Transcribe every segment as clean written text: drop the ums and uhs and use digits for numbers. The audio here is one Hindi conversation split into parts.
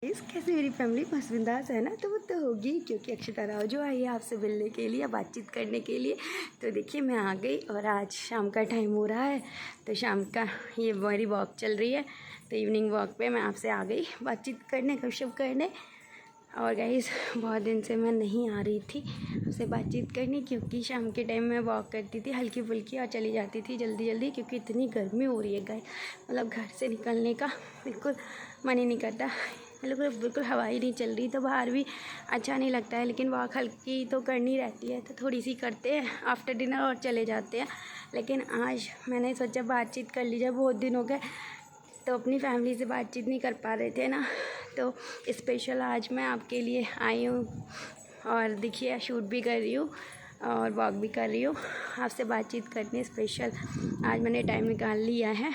इस कैसे मेरी फैमिली बस बिंदास है ना, तो वो तो होगी क्योंकि अक्षता राव जो आई है आपसे मिलने के लिए, बातचीत करने के लिए। तो देखिए मैं आ गई और आज शाम का टाइम हो रहा है, तो शाम का ये मेरी वॉक चल रही है। तो इवनिंग वॉक पे मैं आपसे आ गई बातचीत करने, गपशप करने। और गाइस बहुत दिन से मैं नहीं आ रही थी आपसे बातचीत करने, क्योंकि शाम के टाइम में वॉक करती थी हल्की फुल्की और चली जाती थी जल्दी जल्दी, क्योंकि इतनी गर्मी हो रही है गाइस, मतलब घर से निकलने का बिल्कुल मन ही नहीं करता। बिल्कुल हवा ही नहीं चल रही, तो बाहर भी अच्छा नहीं लगता है। लेकिन वॉक हल्की तो करनी रहती है, तो थोड़ी सी करते हैं आफ्टर डिनर और चले जाते हैं। लेकिन आज मैंने सोचा बातचीत कर लीजिए, बहुत दिन हो गए तो अपनी फैमिली से बातचीत नहीं कर पा रहे थे ना, तो स्पेशल आज मैं आपके लिए आई हूँ। और देखिए शूट भी कर रही हूँ और वॉक भी कर रही हूँ, आपसे बातचीत करने स्पेशल आज मैंने टाइम निकाल लिया है।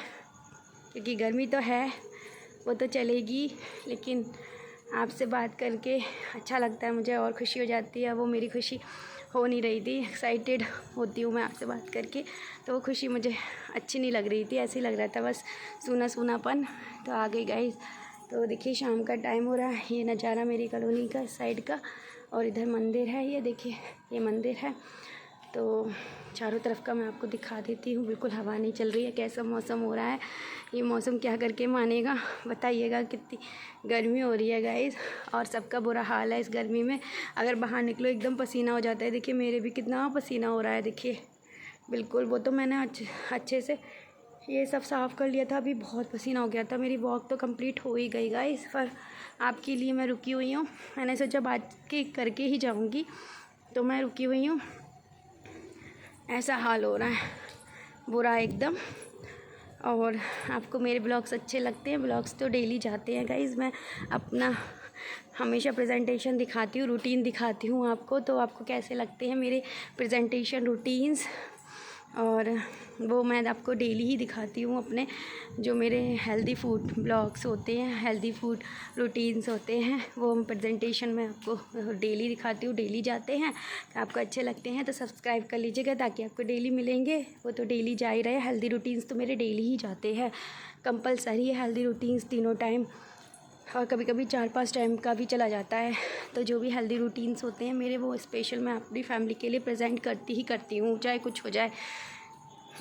क्योंकि गर्मी तो है वो तो चलेगी, लेकिन आपसे बात करके अच्छा लगता है मुझे और खुशी हो जाती है। वो मेरी खुशी हो नहीं रही थी, एक्साइटेड होती हूँ मैं आपसे बात करके, तो वो खुशी मुझे अच्छी नहीं लग रही थी, ऐसे ही लग रहा था बस सूना सूनापन। तो आ गई गाइस। तो देखिए शाम का टाइम हो रहा है, ये नज़ारा मेरी कॉलोनी का साइड का, और इधर मंदिर है, ये देखिए ये मंदिर है। तो चारों तरफ का मैं आपको दिखा देती हूँ। बिल्कुल हवा नहीं चल रही है, कैसा मौसम हो रहा है। ये मौसम क्या करके मानेगा, बताइएगा कितनी गर्मी हो रही है गाइस, और सबका बुरा हाल है इस गर्मी में। अगर बाहर निकलो एकदम पसीना हो जाता है। देखिए मेरे भी कितना पसीना हो रहा है, देखिए बिल्कुल। वो तो मैंने अच्छे से ये सब साफ़ कर लिया था, अभी बहुत पसीना हो गया था। मेरी वॉक तो कंप्लीट हो ही गई गाइस, पर आपके लिए मैं रुकी हुई हूँ। मैंने सोचा बात करके ही जाऊँगी, तो मैं रुकी हुई हूँ। ऐसा हाल हो रहा है बुरा एकदम। और आपको मेरे ब्लॉग्स अच्छे लगते हैं? ब्लॉग्स तो डेली जाते हैं गाइज़। मैं अपना हमेशा प्रेजेंटेशन दिखाती हूँ, रूटीन दिखाती हूँ आपको। तो आपको कैसे लगते हैं मेरे प्रेजेंटेशन रूटीन्स, और वो मैं आपको डेली ही दिखाती हूँ। अपने जो मेरे हेल्दी फूड ब्लॉग्स होते हैं, हेल्दी फूड रूटीन्स होते हैं, वो हम प्रेजेंटेशन में आपको डेली दिखाती हूँ। डेली जाते हैं, तो आपको अच्छे लगते हैं तो सब्सक्राइब कर लीजिएगा, ताकि आपको डेली मिलेंगे। वो तो डेली जा ही रहे, हेल्दी रूटीन्स तो मेरे डेली ही जाते हैं, कंपलसरी है हेल्दी रूटीन्स तीनों टाइम, और कभी कभी 4-5 टाइम का भी चला जाता है। तो जो भी हेल्दी रूटीन्स होते हैं मेरे, वो स्पेशल मैं अपनी फैमिली के लिए प्रेजेंट करती ही करती हूँ, चाहे कुछ हो जाए।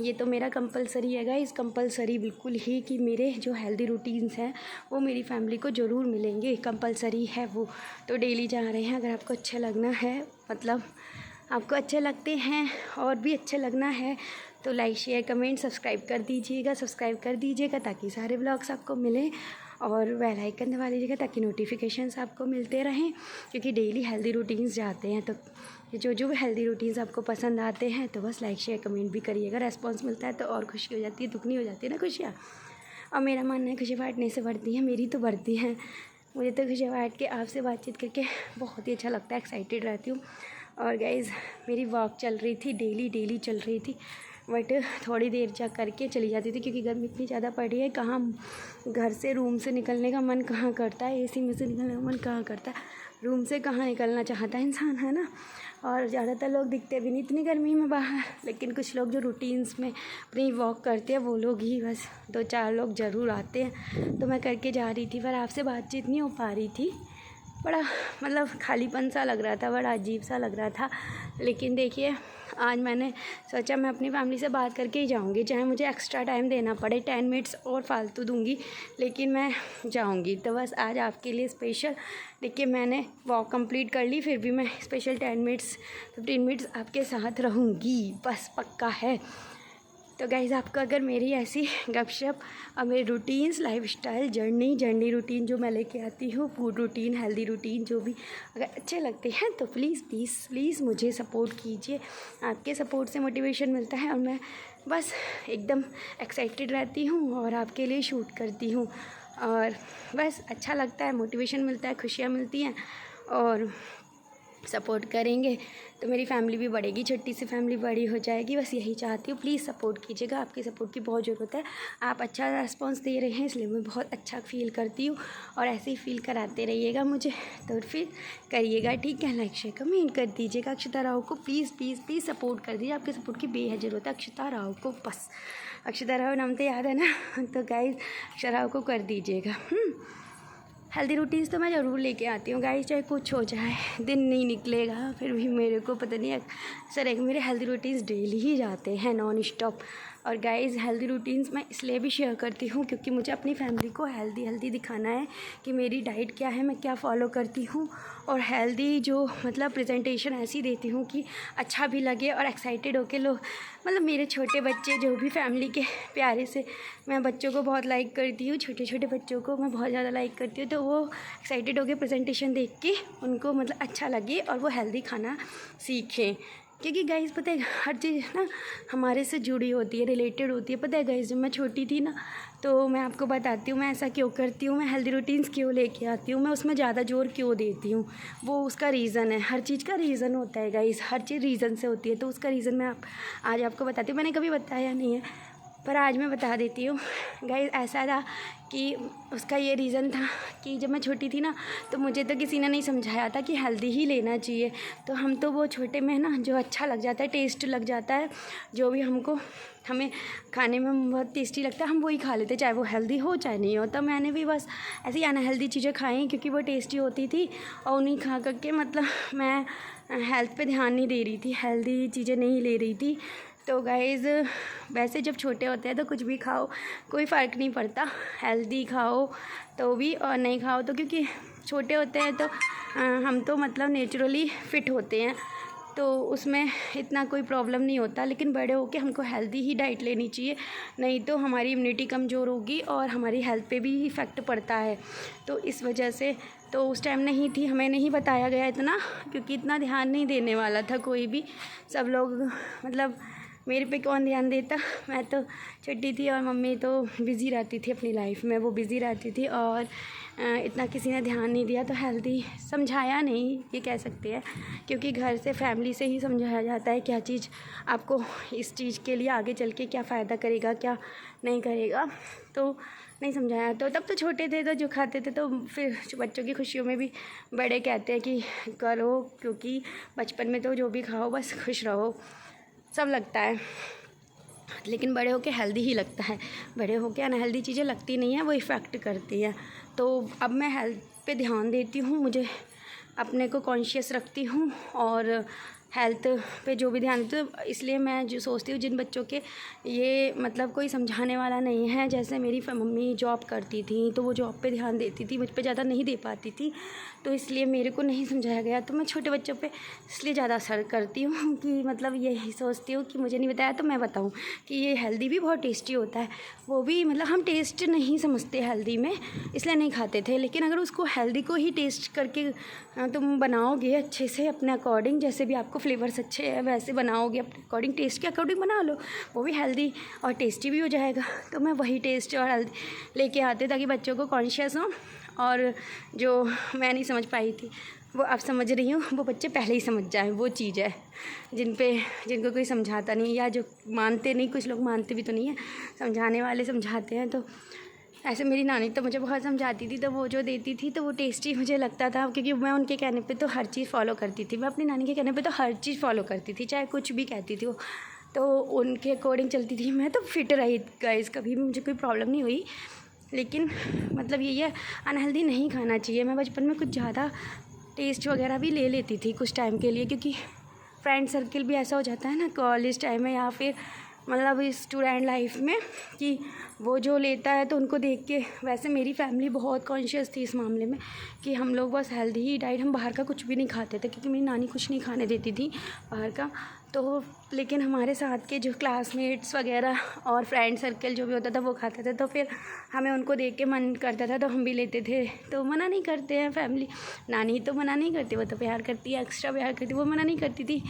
ये तो मेरा कंपलसरी है गाइस, कंपलसरी बिल्कुल ही, कि मेरे जो हेल्दी रूटीन्स हैं वो मेरी फैमिली को ज़रूर मिलेंगे, कंपलसरी है वो। तो डेली जा रहे हैं। अगर आपको अच्छा लगना है, मतलब आपको अच्छे लगते हैं और भी अच्छे लगना है, तो लाइक शेयर कमेंट सब्सक्राइब कर दीजिएगा, ताकि सारे ब्लॉग्स आपको मिलें। और बेल आइकन दबा दीजिएगा ताकि नोटिफिकेशंस आपको मिलते रहें, क्योंकि डेली हेल्दी रूटीन्स जाते हैं। तो जो भी हेल्दी रूटीन्स आपको पसंद आते हैं, तो बस लाइक शेयर कमेंट भी करिएगा। रेस्पॉन्स मिलता है तो और खुशी हो जाती है, दुगनी हो जाती है ना खुशियाँ। और मेरा मानना है खुशी बांटने से बढ़ती है, मेरी तो बढ़ती हैं। मुझे तो खुशी बांट के आपसे बातचीत करके बहुत ही अच्छा लगता है, एक्साइटेड रहती हूँ। और गाइज़ मेरी वॉक चल रही थी, डेली चल रही थी, बट थोड़ी देर जा करके चली जाती थी, क्योंकि गर्मी इतनी ज़्यादा पड़ रही है। कहाँ घर से रूम से निकलने का मन कहाँ करता है, एसी में से निकलने का मन कहाँ करता है, रूम से कहाँ निकलना चाहता है इंसान, है ना। और ज़्यादातर लोग दिखते भी नहीं इतनी गर्मी में बाहर, लेकिन कुछ लोग जो रूटीन्स में अपनी वॉक करते हैं वो लोग ही बस 2-4 लोग ज़रूर आते हैं। तो मैं करके जा रही थी, पर आपसे बातचीत नहीं हो पा रही थी। बड़ा मतलब खालीपन सा लग रहा था, बड़ा अजीब सा लग रहा था। लेकिन देखिए आज मैंने सोचा मैं अपनी फैमिली से बात करके ही जाऊंगी, चाहे मुझे एक्स्ट्रा टाइम देना पड़े, 10 मिनट्स और फालतू दूंगी, लेकिन मैं जाऊंगी। तो बस आज आपके लिए स्पेशल, देखिए मैंने वॉक कंप्लीट कर ली, फिर भी मैं स्पेशल 15 मिनट्स आपके साथ रहूँगी, बस पक्का है। तो गाइज़ आपको अगर मेरी ऐसी गपशप और मेरे रूटीन्स, लाइफस्टाइल, जर्नी रूटीन जो मैं लेके आती हूँ, फूड रूटीन, हेल्दी रूटीन, जो भी अगर अच्छे लगते हैं, तो प्लीज़ मुझे सपोर्ट कीजिए। आपके सपोर्ट से मोटिवेशन मिलता है, और मैं बस एकदम एक्साइटेड रहती हूँ और आपके लिए शूट करती हूँ, और बस अच्छा लगता है, मोटिवेशन मिलता है, खुशियाँ मिलती हैं। और सपोर्ट करेंगे तो मेरी फैमिली भी बढ़ेगी, छोटी सी फैमिली बड़ी हो जाएगी, बस यही चाहती हूँ। प्लीज़ सपोर्ट कीजिएगा, आपकी सपोर्ट की बहुत ज़रूरत है। आप अच्छा रेस्पॉन्स दे रहे हैं, इसलिए मैं बहुत अच्छा फ़ील करती हूँ, और ऐसे ही फ़ील कराते रहिएगा मुझे। तो फिर करिएगा, ठीक है, लाइक शेयर कमेंट कर दीजिएगा। अक्षता राव को प्लीज़ सपोर्ट कर दीजिए, आपके सपोर्ट की बेहद ज़रूरत है अक्षता राव को। बस अक्षता राव नाम तो याद है ना, तो गाइस अक्षता राव को कर दीजिएगा। हेल्दी रूटीन्स तो मैं ज़रूर लेके आती हूँ गाइस, चाहे कुछ हो जाए, दिन नहीं निकलेगा फिर भी मेरे को पता नहीं सर एक मेरे हेल्दी रूटीन्स डेली ही जाते हैं नॉन स्टॉप। और गाइस हेल्दी रूटीन्स मैं इसलिए भी शेयर करती हूँ क्योंकि मुझे अपनी फैमिली को हेल्दी दिखाना है कि मेरी डाइट क्या है, मैं क्या फ़ॉलो करती हूँ, और हेल्दी जो मतलब प्रेजेंटेशन ऐसी देती हूँ कि अच्छा भी लगे और एक्साइटेड होके लोग, मतलब मेरे छोटे बच्चे जो भी फैमिली के प्यारे से, मैं बच्चों को बहुत लाइक करती हूँ, छोटे छोटे बच्चों को मैं बहुत ज़्यादा लाइक करती हूँ, तो वो एक्साइटेड होके प्रेजेंटेशन देख के उनको मतलब अच्छा लगे और वो हेल्दी खाना सीखें। क्योंकि गाइस पता है हर चीज़ ना हमारे से जुड़ी होती है, रिलेटेड होती है। पता है गाइस जब मैं छोटी थी ना, तो मैं आपको बताती हूँ मैं ऐसा क्यों करती हूँ, मैं हेल्दी रूटीन्स क्यों लेके आती हूँ, मैं उसमें ज़्यादा जोर क्यों देती हूँ, वो उसका रीज़न है। हर चीज़ का रीज़न होता है गाइस, हर चीज़ रीज़न से होती है, तो उसका रीज़न मैं आज आपको बताती हूँ। मैंने कभी बताया नहीं है पर आज मैं बता देती हूँ गाइस। ऐसा था कि उसका ये रीज़न था कि जब मैं छोटी थी ना, तो मुझे तो किसी ने नहीं समझाया था कि हेल्दी ही लेना चाहिए। तो हम तो वो छोटे में ना जो अच्छा लग जाता है, टेस्ट लग जाता है, जो भी हमें खाने में बहुत टेस्टी लगता है, हम वही खा लेते, चाहे वो हेल्दी हो चाहे नहीं हो। तो मैंने भी बस ऐसी अनहेल्दी चीज़ें खाई क्योंकि वो टेस्टी होती थी, और उन्हीं खा करके मतलब मैं हेल्थ पे ध्यान नहीं दे रही थी, हेल्दी चीज़ें नहीं ले रही थी। तो गाइज़ वैसे जब छोटे होते हैं तो कुछ भी खाओ, कोई फ़र्क नहीं पड़ता, हेल्दी खाओ तो भी और नहीं खाओ तो, क्योंकि छोटे होते हैं तो हम तो मतलब नेचुरली फ़िट होते हैं, तो उसमें इतना कोई प्रॉब्लम नहीं होता। लेकिन बड़े होके हमको हेल्दी ही डाइट लेनी चाहिए, नहीं तो हमारी इम्यूनिटी कमज़ोर होगी और हमारी हेल्थ पे भी इफ़ेक्ट पड़ता है। तो इस वजह से तो उस टाइम नहीं थी, हमें नहीं बताया गया इतना, क्योंकि इतना ध्यान नहीं देने वाला था कोई भी। सब लोग मतलब मेरे पे कौन ध्यान देता, मैं तो छोटी थी और मम्मी तो बिज़ी रहती थी अपनी लाइफ में, वो बिज़ी रहती थी और इतना किसी ने ध्यान नहीं दिया। तो हेल्दी समझाया नहीं ये कह सकते हैं, क्योंकि घर से फैमिली से ही समझाया जाता है क्या चीज़ आपको इस चीज़ के लिए आगे चल के क्या फ़ायदा करेगा क्या नहीं करेगा, तो नहीं समझाया। तो तब तो छोटे थे तो जो खाते थे, तो फिर बच्चों की खुशियों में भी बड़े कहते हैं कि करो, क्योंकि बचपन में तो जो भी खाओ बस खुश रहो, सब लगता है, लेकिन बड़े होके हेल्दी ही लगता है। बड़े होके अनहेल्दी चीज़ें लगती नहीं हैं, वो इफ़ेक्ट करती हैं। तो अब मैं हेल्थ पे ध्यान देती हूँ, मुझे अपने को कॉन्शियस रखती हूँ और हेल्थ पे जो भी ध्यान देती हूँ। इसलिए मैं जो सोचती हूँ जिन बच्चों के ये मतलब कोई समझाने वाला नहीं है, जैसे मेरी मम्मी जॉब करती थी तो वो जॉब पे ध्यान देती थी, मुझ पे ज़्यादा नहीं दे पाती थी, तो इसलिए मेरे को नहीं समझाया गया। तो मैं छोटे बच्चों पे इसलिए ज़्यादा असर करती हूँ कि मतलब यही सोचती हूँ कि मुझे नहीं बताया तो मैं बताऊँ कि ये हेल्दी भी बहुत टेस्टी होता है। वो भी मतलब हम टेस्ट नहीं समझते हेल्दी में, इसलिए नहीं खाते थे, लेकिन अगर उसको हेल्दी को ही टेस्ट करके तुम बनाओगे अच्छे से अपने अकॉर्डिंग, जैसे भी आपको फ्लेवर्स अच्छे हैं वैसे बनाओगे, अपने अकॉर्डिंग टेस्ट के अकॉर्डिंग बना लो, वो भी हेल्दी और टेस्टी भी हो जाएगा। तो मैं वही टेस्ट और हेल्दी लेके आते ताकि बच्चों को कॉन्शियस हो, और जो मैं नहीं समझ पाई थी वो अब समझ रही हूँ, वो बच्चे पहले ही समझ जाएं। वो चीज़ है जिनको कोई समझाता नहीं, या जो मानते नहीं, कुछ लोग मानते भी तो नहीं है, समझाने वाले समझाते हैं। तो ऐसे मेरी नानी तो मुझे बहुत समझाती थी, तो वो जो देती थी तो वो टेस्टी मुझे लगता था, क्योंकि मैं उनके कहने पे तो हर चीज़ फ़ॉलो करती थी। मैं अपनी नानी के कहने पे तो हर चीज़ फ़ॉलो करती थी, चाहे कुछ भी कहती थी वो, तो उनके अकॉर्डिंग चलती थी। मैं तो फिट रही गाइस, कभी भी मुझे कोई प्रॉब्लम नहीं हुई। लेकिन मतलब यही है, अनहेल्दी नहीं खाना चाहिए। मैं बचपन में कुछ ज़्यादा टेस्ट वगैरह भी ले लेती थी कुछ टाइम के लिए, क्योंकि फ्रेंड सर्किल भी ऐसा हो जाता है ना कॉलेज टाइम में या फिर मतलब स्टूडेंट लाइफ में, कि वो जो लेता है तो उनको देख के। वैसे मेरी फैमिली बहुत कॉन्शियस थी इस मामले में कि हम लोग बस हेल्दी ही डाइट, हम बाहर का कुछ भी नहीं खाते थे, क्योंकि मेरी नानी कुछ नहीं खाने देती थी बाहर का। तो लेकिन हमारे साथ के जो क्लासमेट्स वगैरह और फ्रेंड सर्कल जो भी होता था वो खाते थे, तो फिर हमें उनको देख के मन करता था तो हम भी लेते थे। तो मना नहीं करते हैं फैमिली, नानी तो मना नहीं करती, वो तो प्यार करती है, एक्स्ट्रा प्यार करती है, वो मना नहीं करती थी,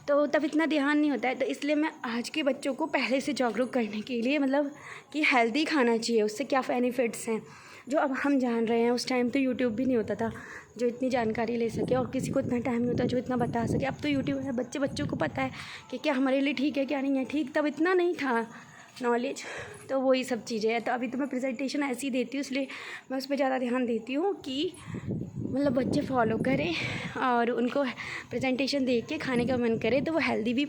तो तब इतना ध्यान नहीं होता है। तो इसलिए मैं आज के बच्चों को पहले से जागरूक करने के लिए मतलब कि हेल्दी खाना चाहिए, उससे क्या बेनिफिट्स हैं जो अब हम जान रहे हैं। उस टाइम तो यूट्यूब भी नहीं होता था जो इतनी जानकारी ले सके, और किसी को इतना टाइम नहीं होता जो इतना बता सके। अब तो यूट्यूब है, बच्चों को पता है कि क्या हमारे लिए ठीक है क्या नहीं है ठीक। तब इतना नहीं था नॉलेज, तो वही सब चीज़ें हैं। तो अभी तो मैं प्रेजेंटेशन ऐसी देती हूँ, इसलिए मैं उस पर ज़्यादा ध्यान देती हूँ कि मतलब बच्चे फॉलो करें और उनको प्रेजेंटेशन देख के खाने का मन करे, तो वो हेल्दी भी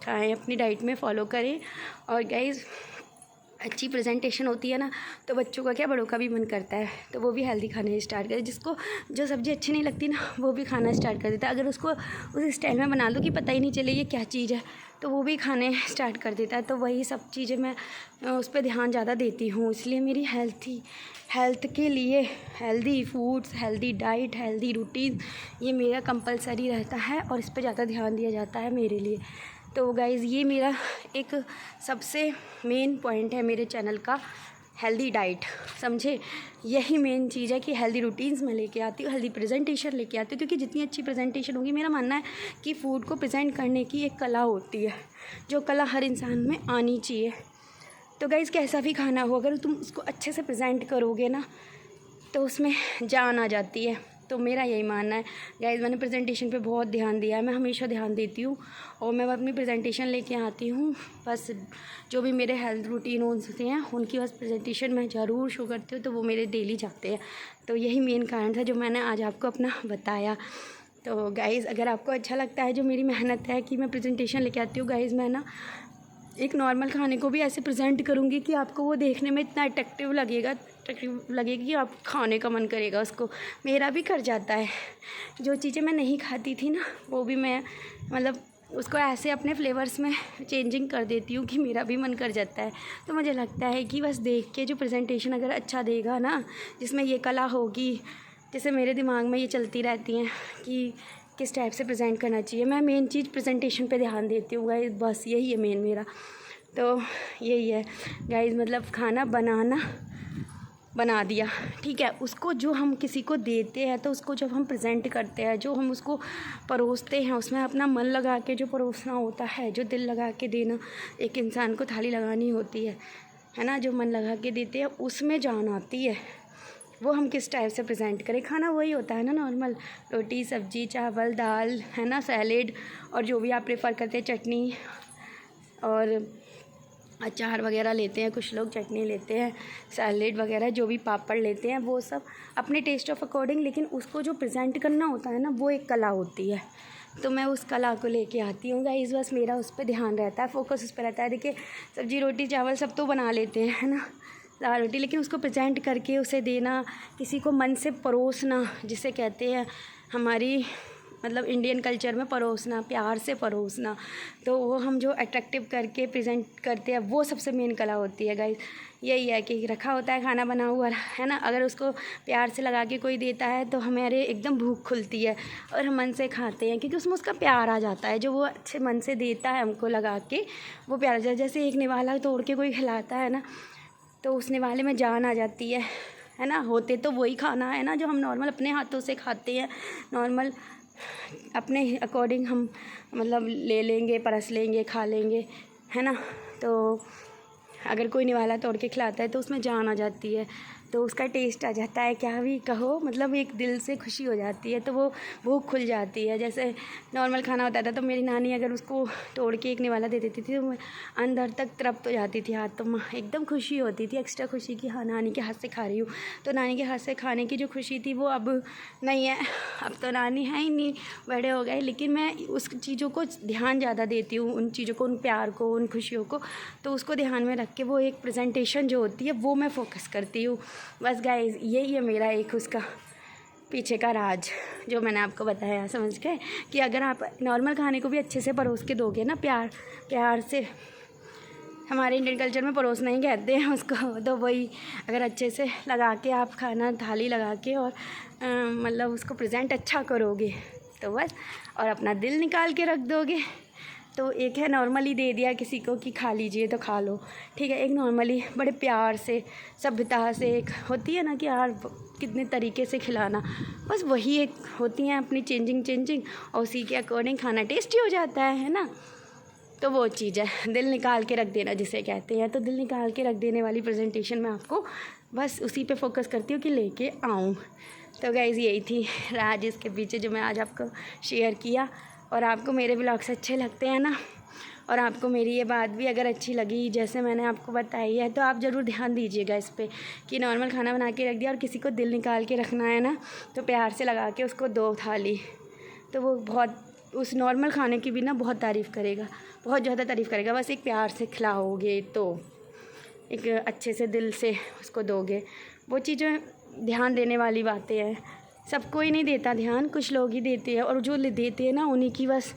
खाएं, अपनी डाइट में फॉलो करें। और गाइस अच्छी प्रेजेंटेशन होती है ना, तो बच्चों का क्या बड़ों का भी मन करता है, तो वो भी हेल्दी खाने स्टार्ट करे। जिसको जो सब्ज़ी अच्छी नहीं लगती ना, वो भी खाना स्टार्ट कर देता है। अगर उसको उस स्टाइल में बना दो कि पता ही नहीं चले ये क्या चीज़ है, तो वो भी खाने स्टार्ट कर देता है। तो वही सब चीज़ें मैं उस पर ध्यान ज़्यादा देती हूँ। इसलिए मेरी हेल्थ के लिए healthy foods, healthy diet, healthy routine, ये मेरा कंपलसरी रहता है और इस पर ज़्यादा ध्यान दिया जाता है मेरे लिए। तो गाइज़ ये मेरा एक सबसे मेन पॉइंट है मेरे चैनल का, हेल्दी डाइट, समझे। यही मेन चीज़ है कि हेल्दी रूटीन्स मैं लेके आती हूँ, हेल्दी प्रेजेंटेशन लेके आती हूँ। क्योंकि जितनी अच्छी प्रेजेंटेशन होगी, मेरा मानना है कि फ़ूड को प्रेजेंट करने की एक कला होती है, जो कला हर इंसान में आनी चाहिए। तो गाइज़ कैसा भी खाना हो, अगर तुम उसको अच्छे से प्रेजेंट करोगे ना, तो उसमें जान आ जाती है। तो मेरा यही मानना है गाइज़। मैंने प्रेजेंटेशन पे बहुत ध्यान दिया है, मैं हमेशा ध्यान देती हूँ और मैं अपनी प्रेजेंटेशन लेके आती हूँ। बस जो भी मेरे हेल्थ रूटीन होते हैं, उनकी बस प्रेजेंटेशन मैं ज़रूर शो करती हूँ, तो वो मेरे डेली जाते हैं। तो यही मेन कारण था जो मैंने आज आपको अपना बताया। तो गाइज़ अगर आपको अच्छा लगता है जो मेरी मेहनत है कि मैं प्रेजेंटेशन लेके आती हूँ, गाइज़ मैं ना एक नॉर्मल खाने को भी ऐसे प्रेजेंट करूँगी कि आपको वो देखने में इतना अट्रैक्टिव लगेगी कि आप खाने का मन करेगा उसको। मेरा भी कर जाता है, जो चीज़ें मैं नहीं खाती थी ना, वो भी मैं मतलब उसको ऐसे अपने फ्लेवर्स में चेंजिंग कर देती हूँ कि मेरा भी मन कर जाता है। तो मुझे लगता है कि बस देख के जो प्रेजेंटेशन अगर अच्छा देगा ना, जिसमें ये कला होगी, जैसे मेरे दिमाग में ये चलती रहती हैं कि किस टाइप से प्रेजेंट करना चाहिए, मैं मेन चीज़ प्रेजेंटेशन पे ध्यान देती हूँ गाइज़। बस यही है मेन मेरा। तो यही है गाइज़, मतलब खाना बना दिया, ठीक है। उसको जो हम किसी को देते हैं, तो उसको जब हम प्रेजेंट करते हैं, जो हम उसको परोसते हैं, उसमें अपना मन लगा के जो परोसना होता है, जो दिल लगा के देना, एक इंसान को थाली लगानी होती है ना, जो मन लगा के देते हैं उसमें जान आती है। वो हम किस टाइप से प्रेजेंट करें। खाना वही होता है ना, नॉर्मल रोटी सब्जी चावल दाल, है ना, सैलेड, और जो भी आप प्रेफर करते हैं, चटनी और अचार वगैरह लेते हैं, कुछ लोग चटनी लेते हैं, सैलेड वगैरह, जो भी पापड़ लेते हैं, वो सब अपने टेस्ट ऑफ अकॉर्डिंग। लेकिन उसको जो प्रेजेंट करना होता है ना, वो एक कला होती है। तो मैं उस कला को लेके आती हूँ गाइस। बस मेरा उस पर ध्यान रहता है, फोकस उस पर रहता है। देखिए सब्जी रोटी चावल सब तो बना लेते हैं, है ना, दाल रोटी, लेकिन उसको प्रेजेंट करके उसे देना, किसी को मन से परोसना, जिसे कहते हैं हमारी मतलब इंडियन कल्चर में परोसना, प्यार से परोसना, तो वो हम जो अट्रैक्टिव करके प्रेजेंट करते हैं, वो सबसे मेन कला होती है गाइस। यही है कि रखा होता है खाना बना हुआ, है ना, अगर उसको प्यार से लगा के कोई देता है, तो हमारे एकदम भूख खुलती है और हम मन से खाते हैं, क्योंकि उसमें उसका प्यार आ जाता है। जो वो अच्छे मन से देता है हमको लगा के, वो प्यार आ जाता है। जैसे एक निवाला तोड़ के कोई खिलाता है ना, तो उस निवाले में जान आ जाती है ना। होते तो वही खाना है ना जो हम नॉर्मल अपने हाथों से खाते हैं, नॉर्मल अपने अकॉर्डिंग हम मतलब ले लेंगे, परस लेंगे, खा लेंगे, है ना। तो अगर कोई निवाला तोड़ के खिलाता है तो उसमें जान आ जाती है, तो उसका टेस्ट आ जाता है, क्या भी कहो, मतलब एक दिल से खुशी हो जाती है, तो वो भूख खुल जाती है। जैसे नॉर्मल खाना होता था, तो मेरी नानी अगर उसको तोड़ के एक निवाला दे देती थी, तो मैं अंदर तक तड़प तो जाती थी हाथ, तो एकदम खुशी होती थी, एक्स्ट्रा खुशी कि हाँ नानी के हाथ से खा रही हूँ। तो नानी के हाथ से खाने की जो खुशी थी वो अब नहीं है, अब तो नानी है ही नहीं, बड़े हो गए। लेकिन मैं उस चीज़ों को ध्यान ज़्यादा देती हूँ, उन चीज़ों को, उन प्यार को, उन खुशियों को, तो उसको ध्यान में रख के वो एक प्रेजेंटेशन जो होती है वो मैं फोकस करती हूँ। बस गाइस यही है मेरा एक उसका पीछे का राज, जो मैंने आपको बताया, समझ गए कि अगर आप नॉर्मल खाने को भी अच्छे से परोस के दोगे ना, प्यार से, हमारे इंडियन कल्चर में परोसना ही कहते हैं उसको, तो वही अगर अच्छे से लगा के आप खाना थाली लगा के और मतलब उसको प्रेजेंट अच्छा करोगे, तो बस, और अपना दिल निकाल के रख दोगे। तो एक है नॉर्मली दे दिया किसी को कि खा लीजिए तो खा लो, ठीक है। एक नॉर्मली बड़े प्यार से, सभ्यता से, एक होती है ना कि यार कितने तरीके से खिलाना, बस वही एक होती हैं अपनी चेंजिंग, और उसी के अकॉर्डिंग खाना टेस्टी हो जाता है ना। तो वो चीज़ है दिल निकाल के रख देना जिसे कहते हैं। तो दिल निकाल के रख देने वाली प्रेजेंटेशन में आपको बस उसी पे फोकस करती हूँ कि लेके आऊँ। तो गाइज़ यही थी राज इसके पीछे जो मैं आज आपको शेयर किया। और आपको मेरे ब्लॉग्स अच्छे लगते हैं ना, और आपको मेरी ये बात भी अगर अच्छी लगी जैसे मैंने आपको बताई है, तो आप ज़रूर ध्यान दीजिएगा इस पे कि नॉर्मल खाना बना के रख दिया और किसी को दिल निकाल के रखना है ना, तो प्यार से लगा के उसको दो थाली, तो वो बहुत उस नॉर्मल खाने की भी ना बहुत तारीफ़ करेगा, बहुत ज़्यादा तारीफ़ करेगा। बस एक प्यार से खिलाओगे तो एक अच्छे से दिल से उसको दोगे। वो चीज़ें ध्यान देने वाली बातें हैं। सब कोई नहीं देता ध्यान, कुछ लोग ही देते हैं, और जो देते हैं ना उन्हीं की बस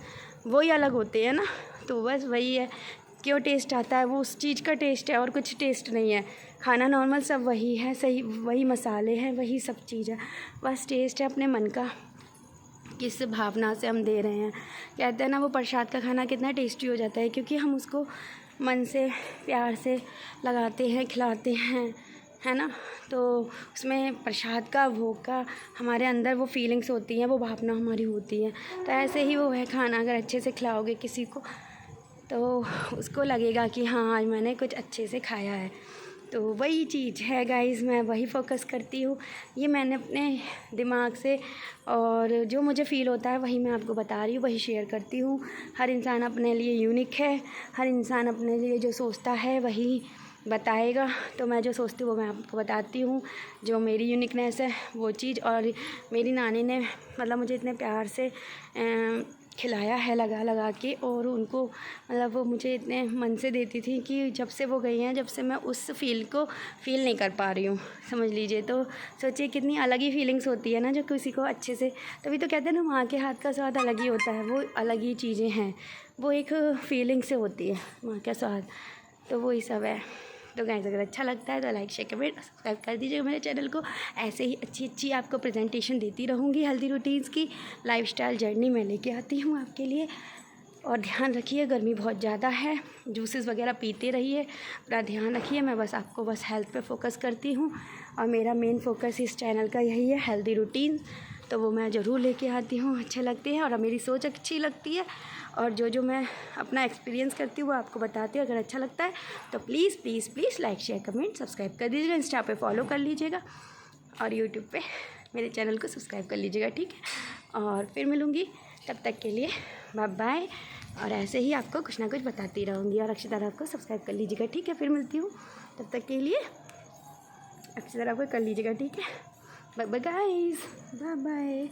वही अलग होते हैं ना। तो बस वही है, क्यों टेस्ट आता है वो उस चीज़ का टेस्ट है और कुछ टेस्ट नहीं है। खाना नॉर्मल सब वही है, सही वही मसाले हैं, वही सब चीज़ है, बस टेस्ट है अपने मन का, किस भावना से हम दे रहे हैं। कहते हैं ना वो प्रसाद का खाना कितना टेस्टी हो जाता है, क्योंकि हम उसको मन से प्यार से लगाते हैं, खिलाते हैं, है ना। तो उसमें प्रसाद का, भोग का हमारे अंदर वो फीलिंग्स होती हैं, वो भावना हमारी होती है। तो ऐसे ही वो है खाना, अगर अच्छे से खिलाओगे किसी को तो उसको लगेगा कि हाँ आज मैंने कुछ अच्छे से खाया है। तो वही चीज़ है गाइज़, मैं वही फ़ोकस करती हूँ। ये मैंने अपने दिमाग से, और जो मुझे फ़ील होता है वही मैं आपको बता रही हूँ, वही शेयर करती हूँ। हर इंसान अपने लिए यूनिक है, हर इंसान अपने लिए जो सोचता है वही बताएगा। तो मैं जो सोचती हूँ वो मैं आपको बताती हूँ, जो मेरी यूनिकनेस है वो चीज़। और मेरी नानी ने मतलब मुझे इतने प्यार से खिलाया है लगा लगा के, और उनको मतलब वो मुझे इतने मन से देती थी कि जब से वो गई हैं, जब से मैं उस फ़ील को फ़ील नहीं कर पा रही हूँ, समझ लीजिए। तो सोचिए कितनी अलग ही फीलिंग्स होती है ना, जो किसी को अच्छे से, तभी तो कहते हैं ना माँ के हाथ का स्वाद अलग ही होता है, वो अलग ही चीज़ें हैं, वो एक फीलिंग से होती है माँ का स्वाद। तो वही सब है। तो गाइस अगर अच्छा लगता है तो लाइक शेयर कमेंट सब्सक्राइब कर दीजिएगा मेरे चैनल को। ऐसे ही अच्छी अच्छी आपको प्रेजेंटेशन देती रहूँगी हेल्दी रूटीन्स की, लाइफस्टाइल जर्नी मैं लेके आती हूँ आपके लिए। और ध्यान रखिए, गर्मी बहुत ज़्यादा है, जूसेस वगैरह पीते रहिए, अपना ध्यान रखिए। मैं बस आपको बस हेल्थ पे फोकस करती हूँ, और मेरा मेन फोकस इस चैनल का यही है, हेल्दी रूटीन। तो वो मैं ज़रूर लेके आती हूँ, अच्छे लगते हैं और मेरी सोच अच्छी लगती है, और जो मैं अपना एक्सपीरियंस करती हूँ वो आपको बताती हूँ। अगर अच्छा लगता है तो please please please like share comment subscribe कर दीजिएगा, इंस्टा पे फॉलो कर लीजिएगा, और यूट्यूब पे मेरे चैनल को सब्सक्राइब कर लीजिएगा, ठीक है। और फिर मिलूँगी, तब तक के लिए बाय बाय। और ऐसे ही आपको कुछ ना कुछ बताती रहूँगी, और अक्षिता आपको सब्सक्राइब कर लीजिएगा, ठीक है। फिर मिलती हूँ, तब तक के लिए अक्षिता आपको कर लीजिएगा, ठीक है। Bye bye guys, bye bye.